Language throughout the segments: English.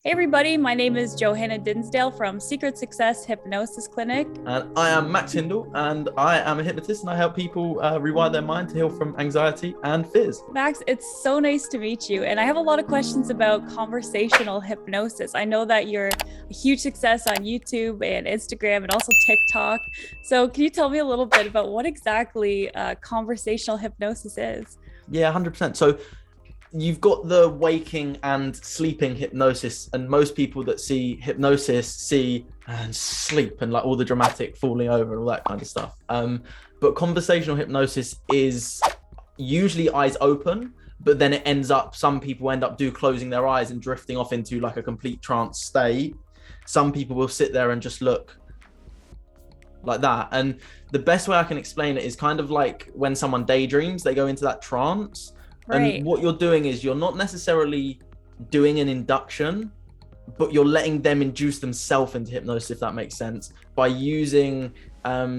Hey everybody, my name is Johanna Dinsdale from Secret Success Hypnosis Clinic. And I am Max Hindle, and I am a hypnotist, and I help people rewire their mind to heal from anxiety and fears. Max, it's so nice to meet you. And I have a lot of questions about conversational hypnosis. I know that you're a huge success on YouTube and Instagram and also TikTok. So, can you tell me a little bit about what exactly conversational hypnosis is? Yeah, 100%. So you've got the waking and sleeping hypnosis, and most people that see hypnosis see and sleep and like all the dramatic falling over and all that kind of stuff. But conversational hypnosis is usually eyes open, but then it ends up, some people end up closing their eyes and drifting off into like a complete trance state. Some people will sit there and just look like that. And the best way I can explain it is kind of like when someone daydreams, they go into that trance. And Right. what you're doing is you're not necessarily doing an induction, but you're letting them induce themselves into hypnosis, if that makes sense, by using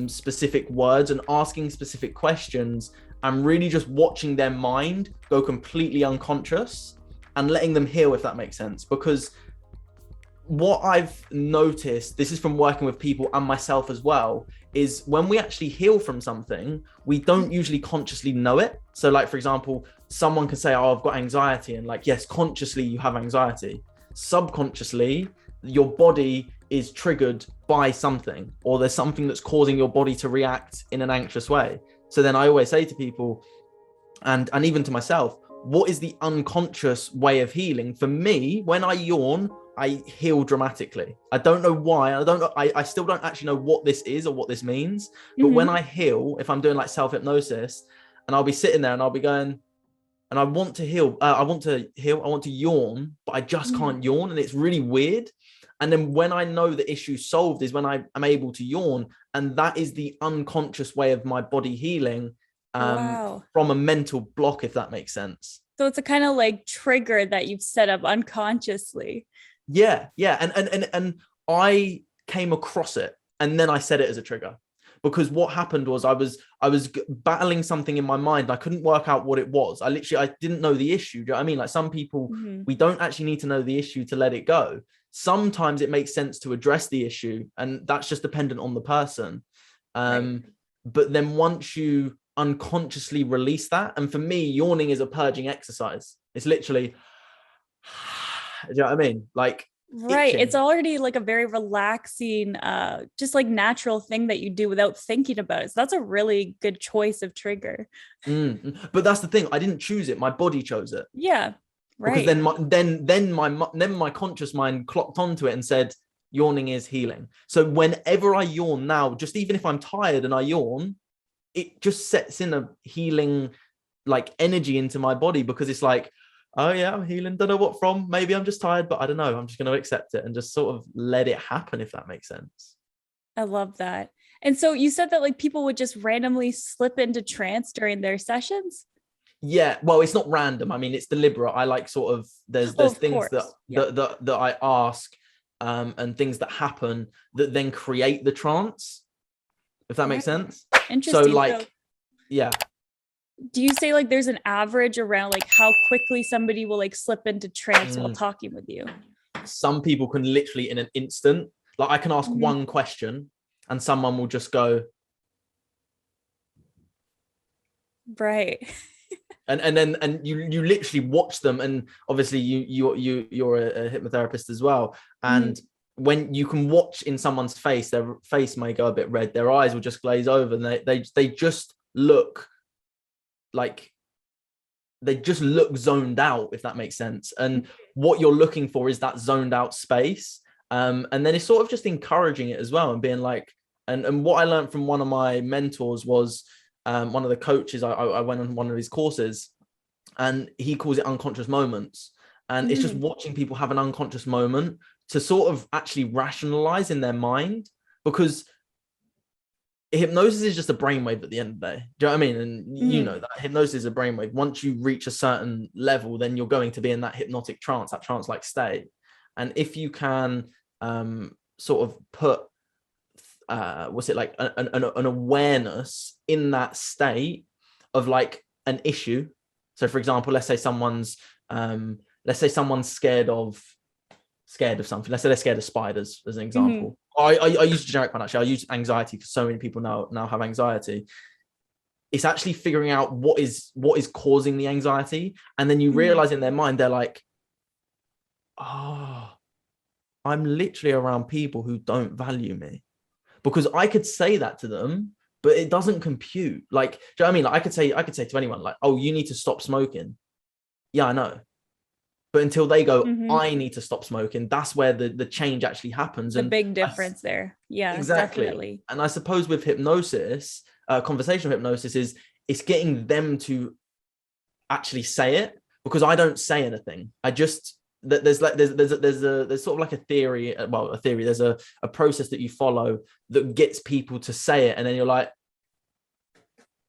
specific words and asking specific questions, and really just watching their mind go completely unconscious and letting them heal, if that makes sense. Because what I've noticed, this is from working with people and myself as well, is when we actually heal from something, we don't usually consciously know it. So like, for example, someone can say, oh, I've got anxiety. And like, yes, consciously you have anxiety. Subconsciously, your body is triggered by something, or there's something that's causing your body to react in an anxious way. So then I always say to people, and even to myself, what is the unconscious way of healing? For me, when I yawn, I heal dramatically. I don't know why. I don't know. I still don't actually know what this is or what this means. But when Mm-hmm. I heal, if I'm doing like self-hypnosis, and I'll be sitting there and I'll be going, and I want to heal. I want to heal. I want to yawn, but I just can't yawn. And it's really weird. And then when I know the issue's solved is when I am able to yawn. And that is the unconscious way of my body healing Wow. from a mental block, if that makes sense. So it's a kind of like trigger that you've set up unconsciously. Yeah. And I came across it, and then I set it as a trigger. Because what happened was I was battling something in my mind. I couldn't work out what it was. I didn't know the issue. Do you know what I mean? Like, some people, Mm-hmm. we don't actually need to know the issue to let it go. Sometimes it makes sense to address the issue, and that's just dependent on the person. Right. But then once you unconsciously release that, and for me, yawning is a purging exercise. It's literally, do you know what I mean? Like Right. It's itching. already like a very relaxing, just like natural thing that you do without thinking about it. So that's a really good choice of trigger. But that's the thing. I didn't choose it. My body chose it. Yeah. Because Right. then my conscious mind clocked onto it and said, yawning is healing. So whenever I yawn now, just even if I'm tired and I yawn, it just sets in a healing like energy into my body, because it's like, oh yeah, I'm healing, don't know what from, maybe I'm just tired, but I don't know, I'm just going to accept it and just sort of let it happen, if that makes sense. I love that. And so you said that like people would just randomly slip into trance during their sessions. Yeah, well, it's not random. I mean, it's deliberate. I like sort of, there's Oh, there's of things that course. Yeah. that I ask, and things that happen that then create the trance, if that makes Right. sense. So Interesting. So like, yeah, do you say like there's an average around like how quickly somebody will like slip into trance while mm, talking with you? some people can literally in an instant, like I can ask Mhm. one question and someone will just go, Right. and you literally watch them. And obviously you're a hypnotherapist as well, Mhm. and when you can watch in someone's face, their face may go a bit red, their eyes will just glaze over, and they just look like, they just look zoned out, if that makes sense. And what you're looking for is that zoned out space. And then it's sort of just encouraging it as well, and being like, and what I learned from one of my mentors was, one of the coaches, I went on one of his courses, and he calls it unconscious moments. And it's just Mhm. watching people have an unconscious moment to sort of actually rationalize in their mind, because hypnosis is just a brainwave at the end of the day. Do you know what I mean? And you Mhm. know that hypnosis is a brainwave. Once you reach a certain level, then you're going to be in that hypnotic trance, that trance-like state. And if you can sort of put, what's it like, an awareness in that state of like an issue. So for example, let's say someone's scared of scared of something. Let's say they're scared of spiders, as an Mm-hmm. example. I use a generic one, actually. I use anxiety because so many people now have anxiety. It's actually figuring out what is causing the anxiety. And then you realize in their mind, they're like, oh, I'm literally around people who don't value me. Because I could say that to them, but it doesn't compute. Like, do you know what I mean? Like, I could say to anyone, like, oh, you need to stop smoking. Yeah, I know. But until they go, I need to stop smoking, that's where the change actually happens. The And big difference there. Yeah, exactly. definitely. And I suppose with hypnosis, conversational hypnosis is it's getting them to actually say it, because I don't say anything. I just there's sort of like a theory, there's a process that you follow that gets people to say it, and then you're like,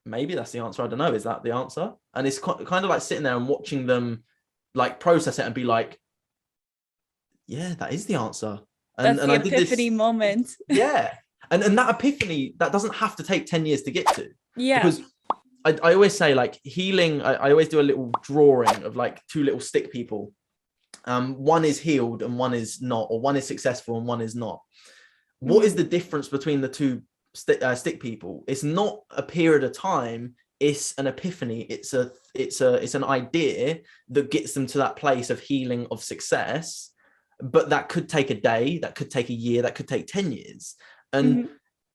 maybe that's the answer. I don't know. Is that the answer? And it's kind of like sitting there and watching them like process it and be like, yeah, that is the answer. That's And the I did epiphany this moment. yeah. And that epiphany, that doesn't have to take 10 years to get to. Yeah. Because I always say, like, healing, I always do a little drawing of like two little stick people. One is healed and one is not, or one is successful and one is not. What is the difference between the two stick people? It's not a period of time, it's an epiphany. It's an idea that gets them to that place of healing, of success. But that could take a day, that could take a year, that could take 10 years. And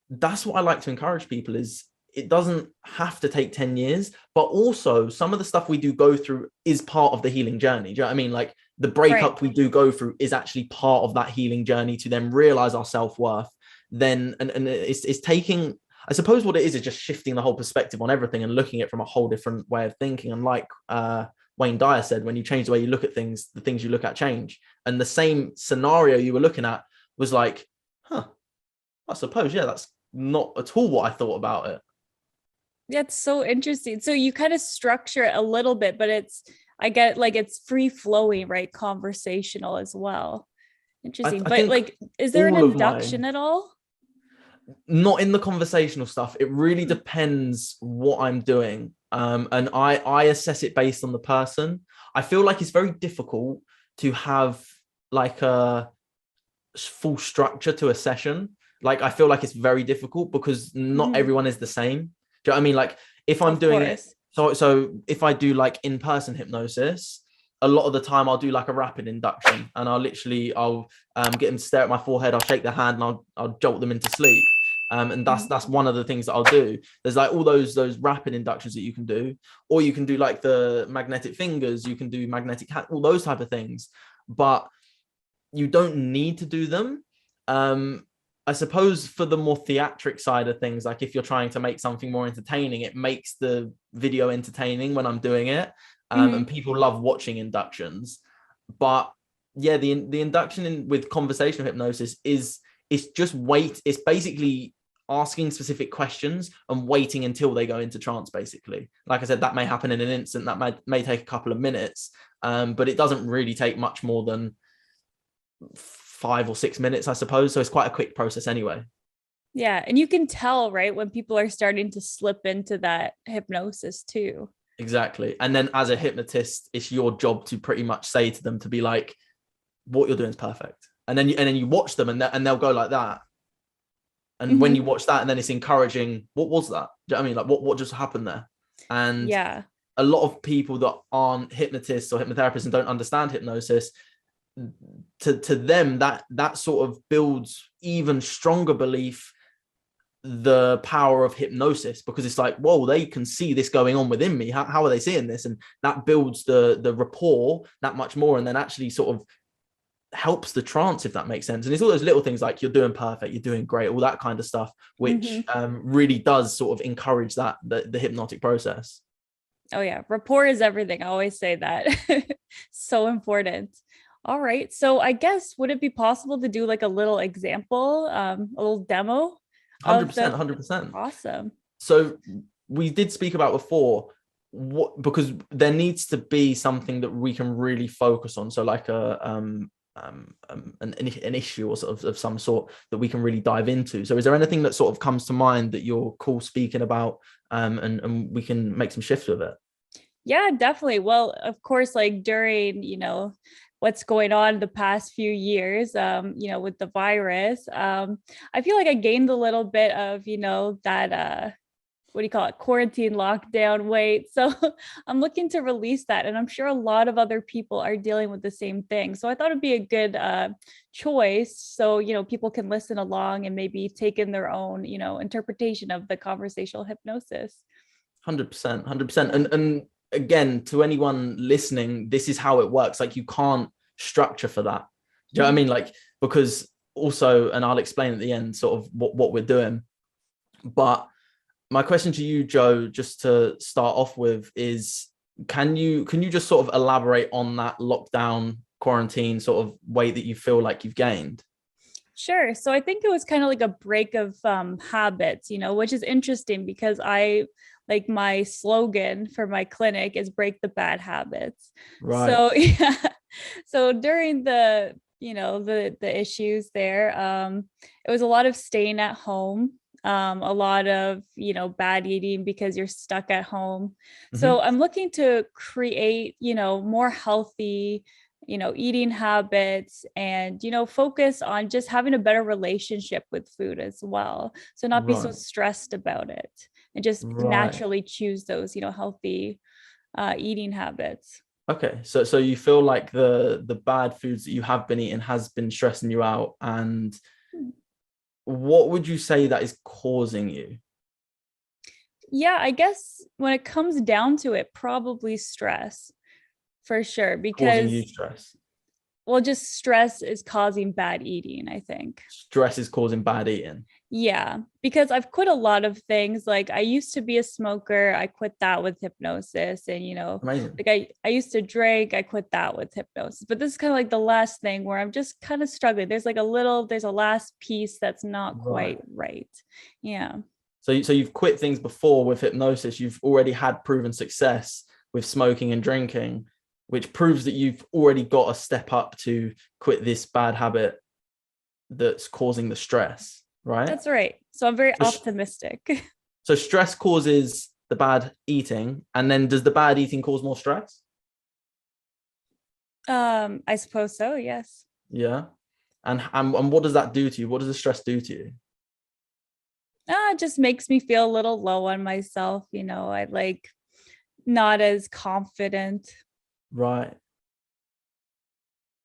that's what I like to encourage people is, it doesn't have to take 10 years, but also some of the stuff we do go through is part of the healing journey. Do you know what I mean? Like, the breakup we do go through is actually part of that healing journey to then realize our self-worth. Then, and it's taking, I suppose what it is just shifting the whole perspective on everything and looking at it from a whole different way of thinking. And like Wayne Dyer said, when you change the way you look at things, the things you look at change. And the same scenario you were looking at was like, I suppose, yeah, that's not at all what I thought about it. That's so interesting. So you kind of structure it a little bit, but I get like it's free flowing, right? Conversational as well. Interesting. I But like, is there an induction at all? Not in the conversational stuff. It really depends what I'm doing. And I assess it based on the person. I feel like it's very difficult to have like a full structure to a session. Like, I feel like it's very difficult because not everyone is the same. Do you know what I mean? Like, if I'm doing it, so if I do like in-person hypnosis, a lot of the time I'll do like a rapid induction, and I'll get them to stare at my forehead. I'll shake their hand and I'll jolt them into sleep. And that's one of the things that I'll do. There's like all those rapid inductions that you can do, or you can do like the magnetic fingers, you can do magnetic hand, all those type of things, but you don't need to do them. I suppose for the more theatric side of things, like if you're trying to make something more entertaining, it makes the video entertaining when I'm doing it. And people love watching inductions. But yeah, the induction with conversational hypnosis is just wait. It's basically asking specific questions and waiting until they go into trance, basically. Like I said, that may happen in an instant, that may take a couple of minutes, but it doesn't really take much more than 5 or 6 minutes, I suppose. So it's quite a quick process anyway. Yeah. And you can tell, right, when people are starting to slip into that hypnosis too. Exactly. And then as a hypnotist, it's your job to pretty much say to them, to be like, what you're doing is perfect. And then you watch them and they'll go like that. And when you watch that, and then it's encouraging, what was that? Do you know what I mean? Like, what just happened there? And a lot of people that aren't hypnotists or hypnotherapists and don't understand hypnosis, to them that sort of builds even stronger belief the power of hypnosis, because it's like, whoa, they can see this going on within me. How are they seeing this? And that builds the rapport that much more, and then actually sort of helps the trance, if that makes sense. And it's all those little things like, you're doing perfect, you're doing great, all that kind of stuff, which really does sort of encourage that the hypnotic process. Oh yeah, rapport is everything. I always say that. So important. All right. So I guess, would it be possible to do like a little example, a little demo? 100%. Awesome. So we did speak about before, because there needs to be something that we can really focus on. So like an issue or sort of some sort that we can really dive into. So is there anything that sort of comes to mind that you're cool speaking about, and we can make some shifts with it? Yeah, definitely. Well, of course, like during, what's going on the past few years, with the virus. I feel like I gained a little bit of, that, what do you call it, quarantine lockdown weight. So I'm looking to release that. And I'm sure a lot of other people are dealing with the same thing. So I thought it'd be a good choice. So, people can listen along and maybe take in their own, interpretation of the conversational hypnosis. 100%, 100%. And again, to anyone listening, this is how it works. Like, you can't structure for that. Do you know what I mean? Like, because also, and I'll explain at the end sort of what we're doing. But my question to you, Joe, just to start off with, is can you just sort of elaborate on that lockdown quarantine sort of weight that you feel like you've gained? Sure. So I think it was kind of like a break of habits, which is interesting because like my slogan for my clinic is break the bad habits. Right. So yeah. So during the issues there, it was a lot of staying at home, a lot of, bad eating because you're stuck at home. Mm-hmm. So I'm looking to create, more healthy, eating habits and, focus on just having a better relationship with food as well. So not be so stressed about it and just naturally choose those, healthy eating habits. Okay. So you feel like the bad foods that you have been eating has been stressing you out, and what would you say that is causing you? Yeah, I guess when it comes down to it, probably stress for sure, Causing you because stress. well, just stress is causing bad eating, I think. Stress is causing bad eating. Yeah, because I've quit a lot of things. Like I used to be a smoker, I quit that with hypnosis. And, Amazing. like I used to drink, I quit that with hypnosis. But this is kind of like the last thing where I'm just kind of struggling. There's a last piece that's not quite right. Yeah. So you've quit things before with hypnosis. You've already had proven success with smoking and drinking, which proves that you've already got a step up to quit this bad habit that's causing the stress, right? That's right. So I'm very optimistic. So stress causes the bad eating, and then does the bad eating cause more stress? I suppose so, yes. Yeah. And what does that do to you? What does the stress do to you? It just makes me feel a little low on myself. I like not as confident. Right.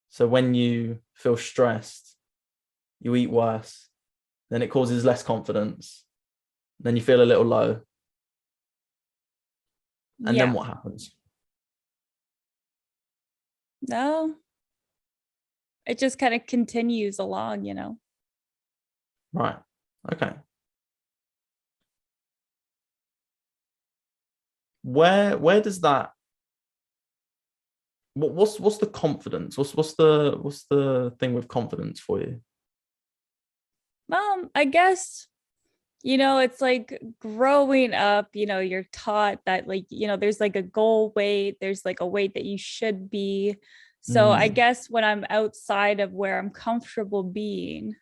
So when you feel stressed, you eat worse, then it causes less confidence. Then you feel a little low. And then what happens? No, it just kind of continues along, Right. Okay. Where does that, what's the confidence? What's the thing with confidence for you? I guess, it's like growing up, you're taught that like, there's like a goal weight, there's like a weight that you should be. So I guess when I'm outside of where I'm comfortable being,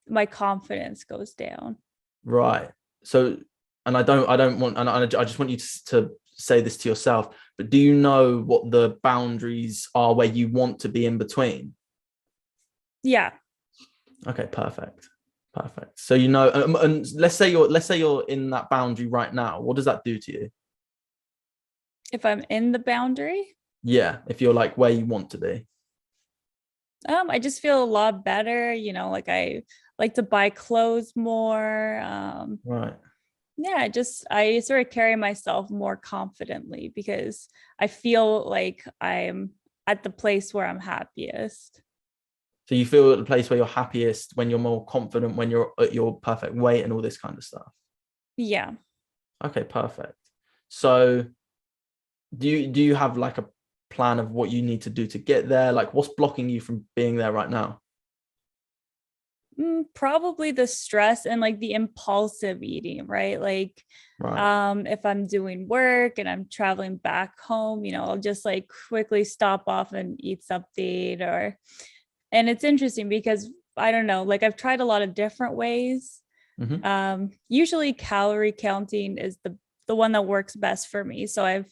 my confidence goes down. Right. So, and I don't want, and I just want you to say this to yourself, but do you know what the boundaries are where you want to be in between? Yeah. Okay, perfect. So, and let's say you're in that boundary right now. What does that do to you? If I'm in the boundary, Yeah, if you're like where you want to be. I just feel a lot better, like I like to buy clothes more. Right. Yeah, I sort of carry myself more confidently because I feel like I'm at the place where I'm happiest. So you feel at the place where you're happiest, when you're more confident, when you're at your perfect weight and all this kind of stuff. Yeah. Okay, perfect. So do you have like a plan of what you need to do to get there? Like, what's blocking you from being there right now? Probably the stress and like the impulsive eating, right? Like, if I'm doing work and I'm traveling back home, I'll just like quickly stop off and eat something. And it's interesting because I don't know, like I've tried a lot of different ways. Usually calorie counting is the one that works best for me. So I've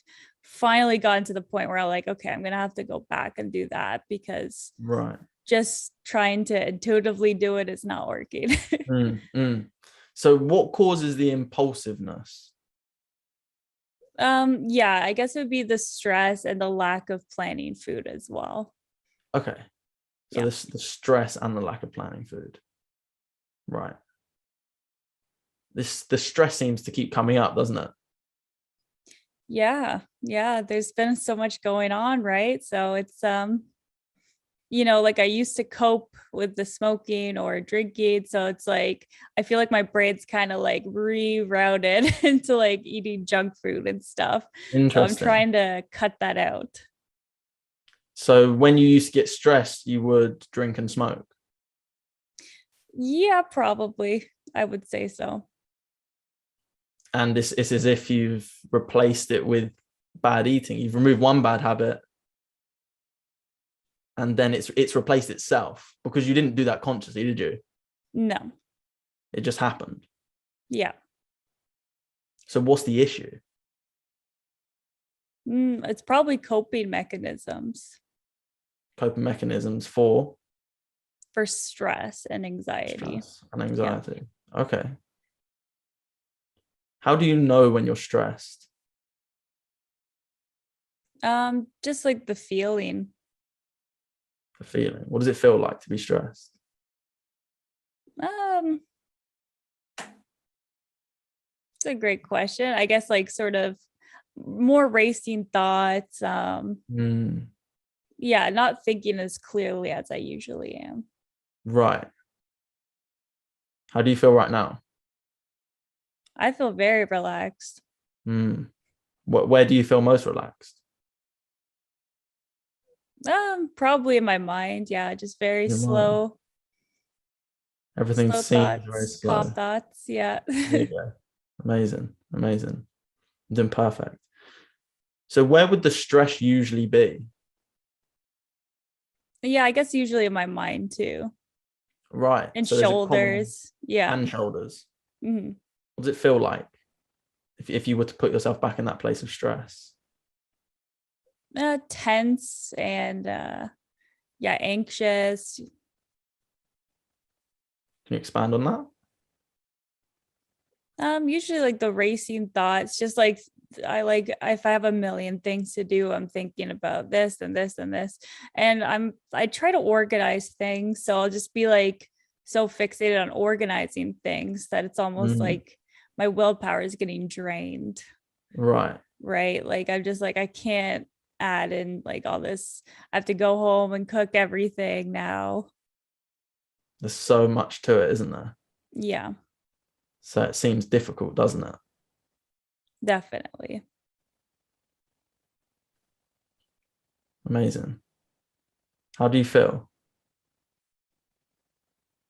finally gotten to the point where I'm like, okay, I'm gonna have to go back and do that, because Right. just trying to intuitively do it is not working. So what causes the impulsiveness? Yeah, I guess it would be the stress and the lack of planning food as well. Okay. So Yeah. this the stress and the lack of planning food. Right. The stress seems to keep coming up, doesn't it? Yeah. Yeah. There's been so much going on, right? So it's like I used to cope with the smoking or drinking. So it's like I feel like my brain's kind of like rerouted into like eating junk food and stuff. So I'm Interesting. trying to cut that out. So when you used to get stressed, you would drink and smoke. Yeah, probably. I would say so. And it's as if you've replaced it with bad eating. You've removed one bad habit, and then it's replaced itself, because you didn't do that consciously, did you? No. It just happened. Yeah. So what's the issue? It's probably coping mechanisms Coping mechanisms for for stress and anxiety. stress and Yeah. anxiety. Okay. How do you know when you're stressed? Just like the feeling. The feeling. What does it feel like to be stressed? Um, it's a great question. I guess like sort of more racing thoughts. Mm, Yeah, not thinking as clearly as I usually am. right. How do you feel right now? I feel very relaxed. Mm. Where do you feel most relaxed? Probably in my mind. Yeah, just very Your mind. slow, Everything slow seems very thoughts, calm slow. thoughts. Yeah. There you go. Amazing. Amazing. I'm doing perfect. So where would the stress usually be? Yeah, I guess usually in my mind too. Right. And So there's a common shoulders. Yeah. and shoulders. Mhm. What does it feel like if you were to put yourself back in that place of stress? Tense and yeah, anxious. Can you expand on that? Usually like the racing thoughts, just like I like if I have a million things to do, I'm thinking about this and this and this. And I try to organize things. So I'll just be like so fixated on organizing things that it's almost Mm, like my willpower is getting drained. right. Right. Like I'm just like I can't add in like all this. I have to go home and cook everything now. There's so much to it, isn't there? Yeah, So it seems difficult, doesn't it? definitely. Amazing. How do you feel?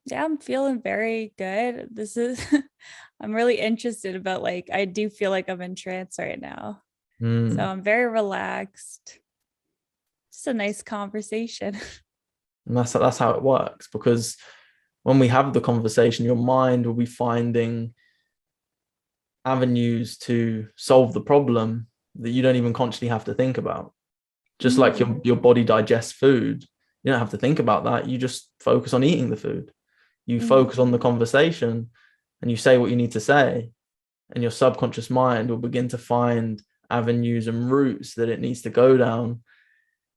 Yeah, I'm feeling very good. This is I'm really interested about like I do feel like I'm in trance right now. So Mm. I'm very relaxed. Just a nice conversation. And that's how it works, because when we have the conversation, your mind will be finding avenues to solve the problem that you don't even consciously have to think about. Just like Mm, your body digests food, you don't have to think about that. You just focus on eating the food. You mhm. focus on the conversation and you say what you need to say, and your subconscious mind will begin to find avenues and routes that it needs to go down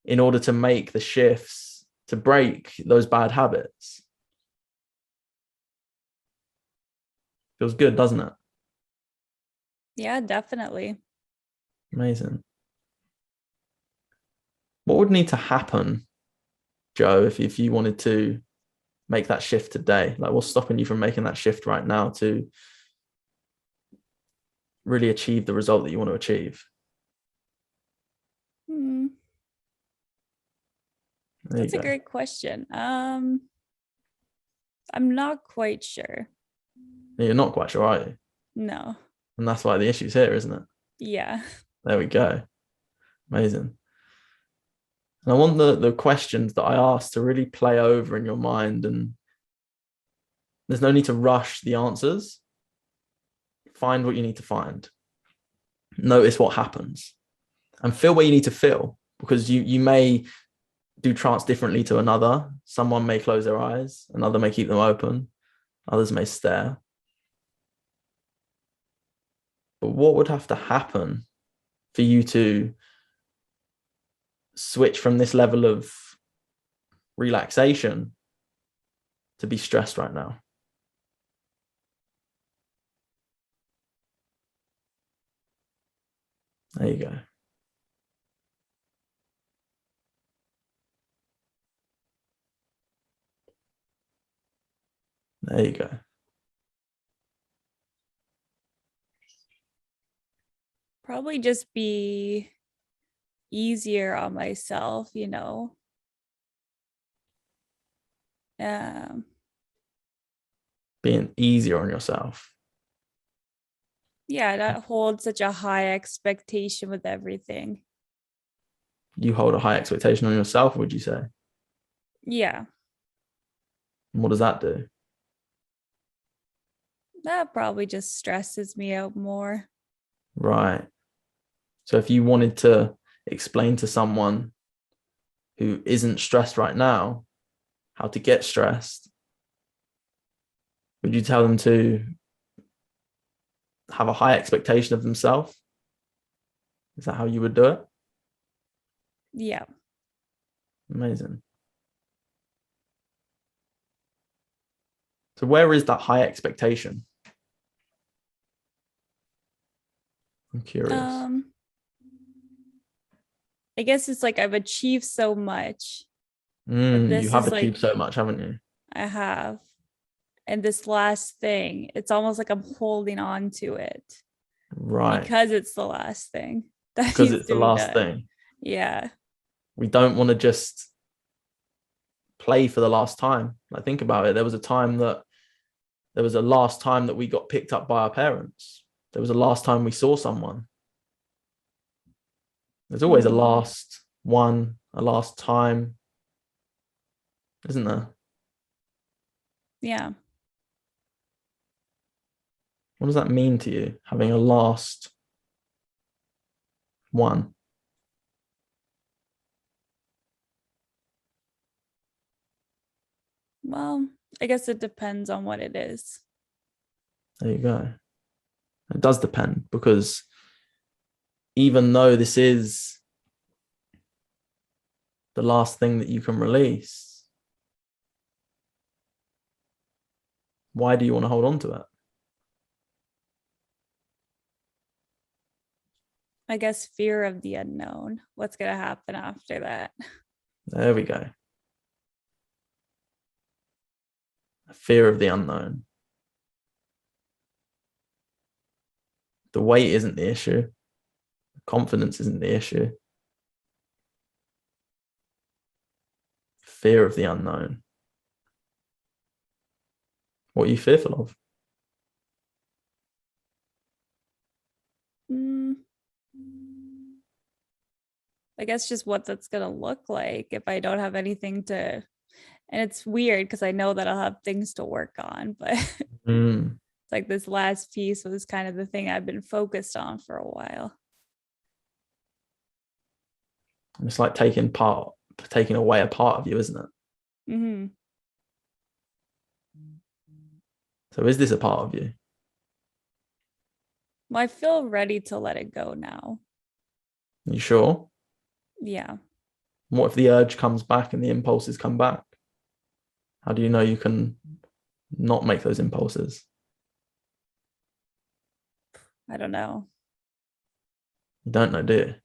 in order to make the shifts to break those bad habits. Feels good, doesn't it? Yeah, definitely. Amazing. What would need to happen, Joe, if you wanted to make that shift today? Like, what's stopping you from making that shift right now to really achieve the result that you want to achieve? Hmm. There you That's a go. great question. I'm not quite sure. You're not quite sure, are you? No. And that's why the issue's here, isn't it? Yeah. There we go. Amazing. And I want the questions that I asked to really play over in your mind, and there's no need to rush the answers. Find what you need to find. Notice what happens. and feel where you need to feel, because you may do trance differently to another. Someone may close their eyes, another may keep them open, others may stare. But what would have to happen for you to switch from this level of relaxation to be stressed right now? There you go. There you go. Probably just be easier on myself, you know. Being easier on yourself. Yeah, not hold such a high expectation with everything. You hold a high expectation on yourself, would you say? Yeah, And what does that do? that probably just stresses me out more. Right. So if you wanted to explain to someone who isn't stressed right now how to get stressed, would you tell them to have a high expectation of themselves? Is that how you would do it? Yeah. Amazing. So where is that high expectation? I'm curious. I guess it's like I've achieved so much, but You this have is like achieved so much, haven't you? I have. And this last thing, it's almost like I'm holding on to it Right. because it's the last thing that Because needs it's to the be last done. thing. Yeah. We don't want to just play for the last time. Like, think about it. There was a last time that we got picked up by our parents. There was a last time we saw someone. There's always a last one, a last time, isn't there? Yeah. What does that mean to you, having a last one? Well, I guess it depends on what it is. There you go. It does depend, because even though this is the last thing that you can release, why do you want to hold on to it? I guess fear of the unknown. What's going to happen after that? There we go. Fear of the unknown. The weight isn't the issue. Confidence isn't the issue. Fear of the unknown. What are you fearful of? I guess just what that's going to look like if I don't have anything to, and it's weird because I know that I'll have things to work on, but it's like this last piece was kind of the thing I've been focused on for a while. It's like taking away a part of you, isn't it? Mm-hmm. So is this a part of you? Well, I feel ready to let it go now. You sure? Yeah. What if the urge comes back and the impulses come back? How do you know you can not make those impulses? I don't know. You don't know, do you?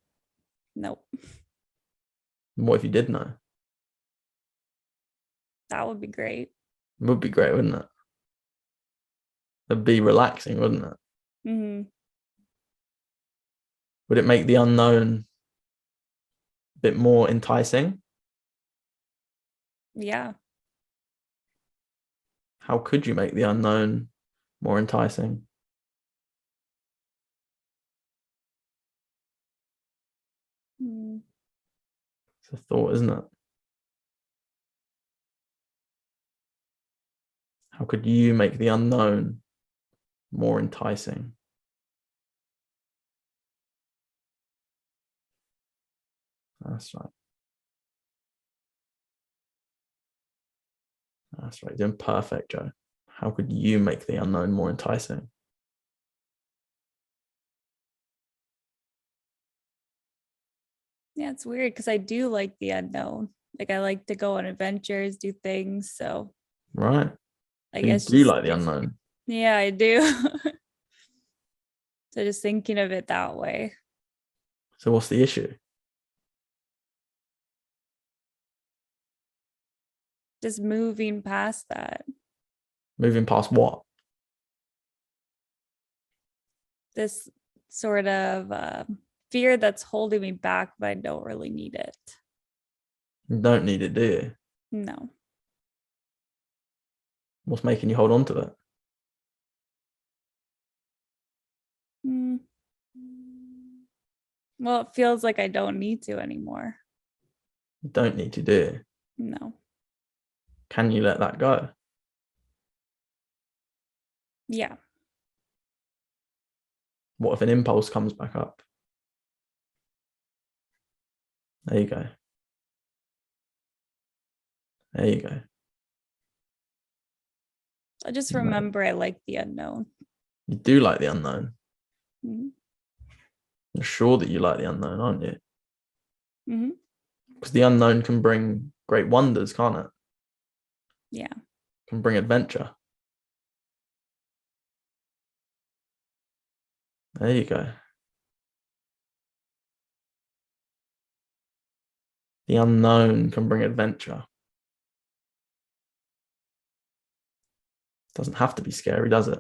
Nope. And what if you did know? That would be great. It would be great, wouldn't it? It'd be relaxing, wouldn't it? Mm-hmm. Would it make the unknown a bit more enticing? Yeah. How could you make the unknown more enticing? Mm. It's a thought, isn't it? How could you make the unknown more enticing? That's right. That's right. You're doing perfect, Joe. How could you make the unknown more enticing? Yeah, it's weird because I do like the unknown. Like I like to go on adventures, do things. So Right. I So you guess do just like the unknown. yeah, I do. So just thinking of it that way. So what's the issue? Just moving past that. Moving past what? This sort of fear that's holding me back, but I don't really need it. You don't need it, do you? No. What's making you hold on to it? Mm. Well, it feels like I don't need to anymore. You don't need to, do you? No. Can you let that go? Yeah. What if an impulse comes back up? There you go. There you go. I just remember I like the unknown. You do like the unknown. Mm-hmm. You're sure that you like the unknown, aren't you? Mm-hmm. Because the unknown can bring great wonders, can't it? Yeah. Can bring adventure. There you go. The unknown can bring adventure. Doesn't have to be scary, does it?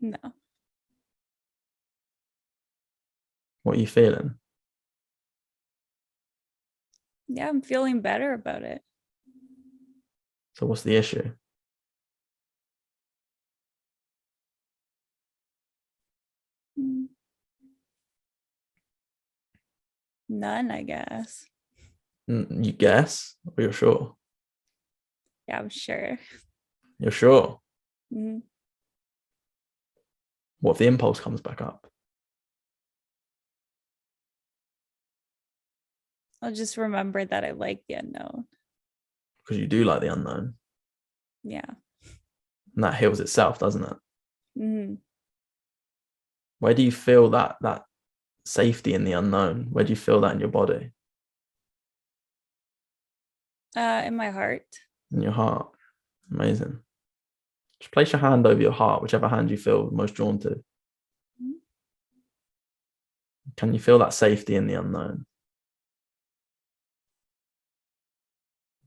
No. What are you feeling? Yeah, I'm feeling better about it. So what's the issue? Mm. None, I guess. You guess, or you're sure? Yeah, I'm sure. You're sure? Mm-hmm. What if the impulse comes back up? I'll just remember that I like the unknown. Because you do like the unknown. Yeah. And that heals itself, doesn't it? Mm-hmm. Where do you feel that safety in the unknown? Where do you feel that in your body? In my heart. In your heart? Amazing. Just place your hand over your heart, whichever hand you feel most drawn to. Mm-hmm. Can you feel that safety in the unknown?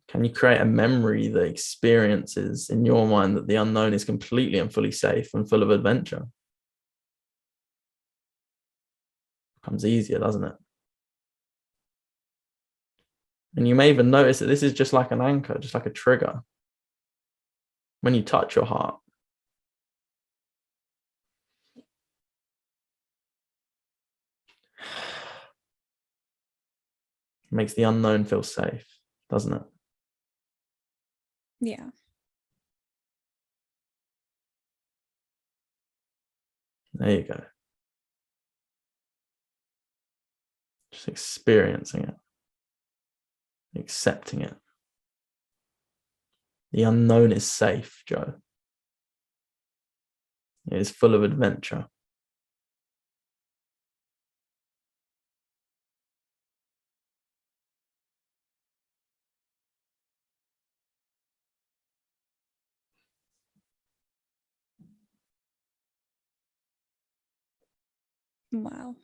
Can you create a memory that experiences in your mind that the unknown is completely and fully safe and full of adventure? Becomes easier, doesn't it? And you may even notice that this is just like an anchor, just like a trigger. When you touch your heart, it makes the unknown feel safe, doesn't it? Yeah. There you go. Just experiencing it, accepting it. The unknown is safe, Joe. It is full of adventure. Wow.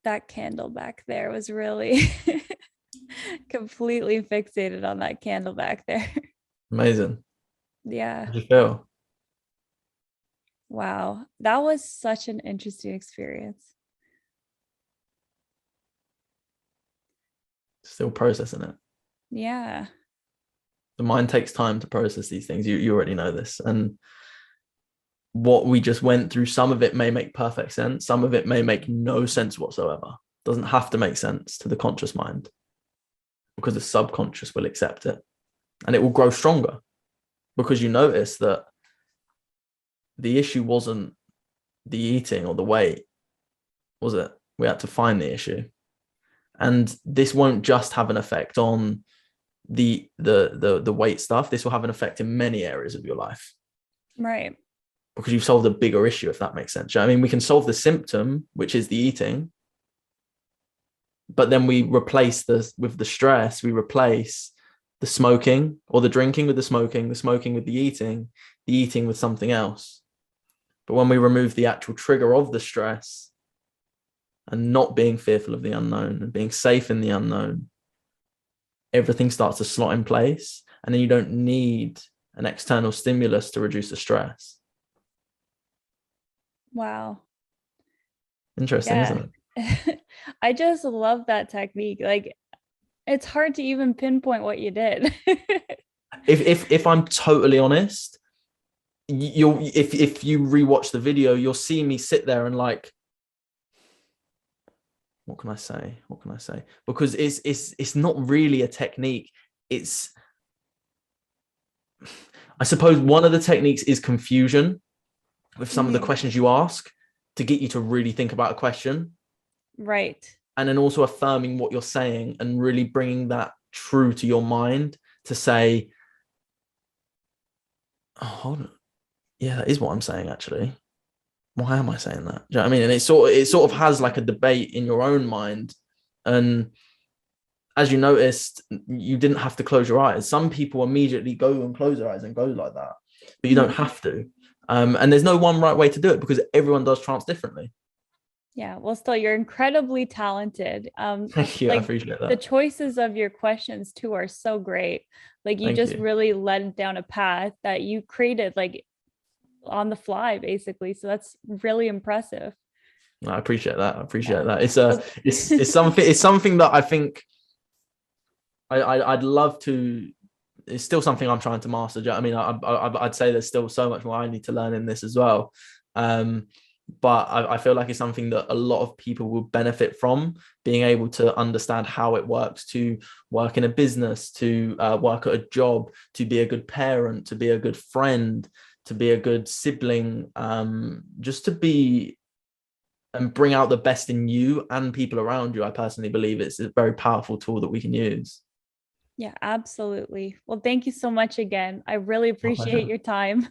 That candle back there was really completely fixated on that candle back there. Amazing. Yeah. How do you feel? Wow. That was such an interesting experience. Still processing it. Yeah. The mind takes time to process these things. You already know this. And what we just went through, some of it may make perfect sense. Some of it may make no sense whatsoever. Doesn't have to make sense to the conscious mind because the subconscious will accept it and it will grow stronger because you notice that the issue wasn't the eating or the weight, was it? We had to find the issue. And this won't just have an effect on the weight stuff. This will have an effect in many areas of your life. Right. Because you've solved a bigger issue, if that makes sense. I mean, we can solve the symptom, which is the eating, but then we replace with the stress, we replace the smoking or the drinking with the smoking with the eating with something else. But when we remove the actual trigger of the stress and not being fearful of the unknown and being safe in the unknown, everything starts to slot in place. And then you don't need an external stimulus to reduce the stress. Wow. Interesting, isn't it? I just love that technique. Like, it's hard to even pinpoint what you did. if I'm totally honest, if you rewatch the video, you'll see me sit there and like, what can I say? Because it's not really a technique. It's, I suppose one of the techniques is confusion with some of the questions you ask to get you to really think about a question. Right. And then also affirming what you're saying and really bringing that true to your mind to say, oh, hold on. Yeah, that is what I'm saying, actually. Why am I saying that? Do you know what I mean? And it sort of has like a debate in your own mind. And as you noticed, you didn't have to close your eyes. Some people immediately go and close their eyes and go like that, but you don't have to. And there's no one right way to do it because everyone does trance differently. Yeah, well, still, you're incredibly talented. Thank you. Like, I appreciate that. The choices of your questions too are so great. Like, you just really led down a path that you created like on the fly, basically. So that's really impressive. I appreciate that. It's something that I think I'd love to. It's still something I'm trying to master. I mean, I'd say there's still so much more I need to learn in this as well. But I feel like it's something that a lot of people will benefit from, being able to understand how it works to work in a business, to work at a job, to be a good parent, to be a good friend, to be a good sibling, just to be and bring out the best in you and people around you. I personally believe it's a very powerful tool that we can use. Yeah, absolutely. Well, thank you so much again. I really appreciate your time.